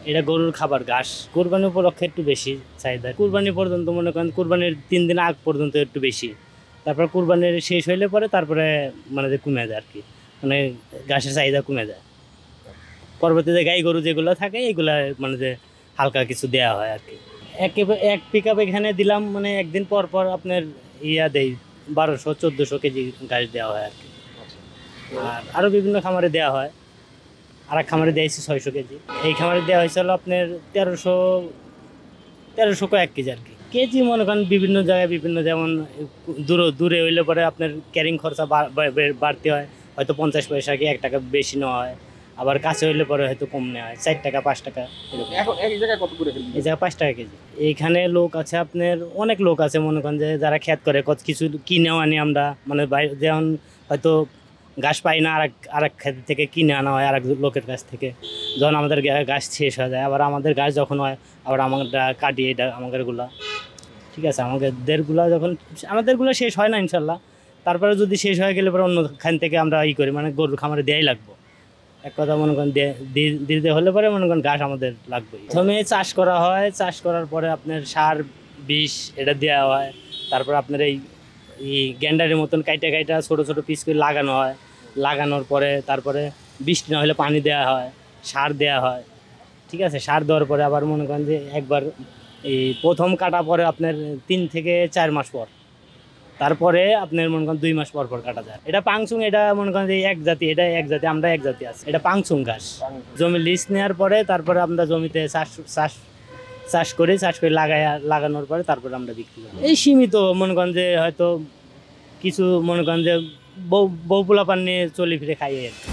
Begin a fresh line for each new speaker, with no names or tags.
এটা গরুর খাবার ঘাস। কুরবানি উপলক্ষে একটু বেশি চাহিদা, কুরবানি পর্যন্ত মনে করেন কুরবানির 3 দিন আগ পর্যন্ত একটু বেশি, তারপর কুরবানির শেষ হইলে পরে তারপরে মানে যে কমে যায় আর কি, মানে ঘাসের চাহিদা কমে যায়। পরবর্তীতে গাই গরু যেগুলো থাকে এগুলা মানে যে হালকা কিছু দেওয়া হয় আর কি। এক পিক আপ এখানে দিলাম মানে একদিন পর পর আপনার দেই 1200-1400 কেজি ঘাস দেওয়া হয় আর কি। আর আরও বিভিন্ন খামারে দেওয়া হয়, আর এক খামারে দিয়েছি 600 কেজি। এই খামারে দেওয়া হয়েছিল আপনার 1300 কয়েক কেজি আর কি। কেজি মনে করেন বিভিন্ন জায়গায় বিভিন্ন, যেমন দূরে হইলে পরে আপনার ক্যারিং খরচা বাড়তি হয়, হয়তো 50 পয়সা কি 1 টাকা বেশি নেওয়া হয়। আবার কাছে হইলে পরে হয়তো কম নেওয়া হয়, 4 টাকা 5 টাকা এরকম।
এখন এক জায়গায় কত করে ফেলবেন?
এই জায়গায় 5 টাকা কেজি। এইখানে লোক আছে আপনার, অনেক লোক আছে মনে করেন যে যারা খ্যাত করে কত কিছু কিনেও আনি আমরা, মানে যেমন হয়তো ঘাস পাই না, আরেক ক্ষেত থেকে কিনে আনা হয় আরেক লোকের কাছ থেকে। যখন আমাদের ঘাস শেষ হয়ে যায়, আবার আমাদের ঘাস যখন হয় আবার আমরা কাটি এটা আমাদেরগুলা, ঠিক আছে। আমাদেরগুলা যখন আমাদেরগুলো শেষ হয় না ইনশাল্লাহ, তারপরে যদি শেষ হয়ে গেলে পরে অন্য খান থেকে আমরা করি, মানে গরুর খামারে দেয়াই লাগবো। এক কথা মনে করেন দিতে হলে পরে মনে করেন ঘাস আমাদের লাগবে। প্রথমে চাষ করা হয়, চাষ করার পরে আপনার সার বিষ এটা দেওয়া হয়। তারপর আপনার এই গ্যান্ডারের মতন কাইটা ছোটো ছোটো পিস করে লাগানো হয়। লাগানোর পরে তারপরে বৃষ্টি না হলে পানি দেওয়া হয়, সার দেওয়া হয়, ঠিক আছে। সার দেওয়ার পরে আবার মনে করেন যে একবার এই প্রথম কাটা পরে আপনার 3 থেকে 4 মাস পর, তারপরে আপনার মনে করেন 2 মাস পর পর কাটা যায়। এটা পাংচুং, এটা মনে করেন যে এক জাতি, এটা এক জাতি, আমরা এক জাতি আছে, এটা পাংচুং ঘাস। জমি লিজ নেওয়ার পরে তারপরে আমরা জমিতে চাষ করে লাগানোর পরে তারপরে আমরা বিক্রি করি। এই সীমিত মনে করেন যে হয়তো কিছু মনে করেন যে বউ পোলাপান নিয়ে চলে ফিরে খাই আর কি।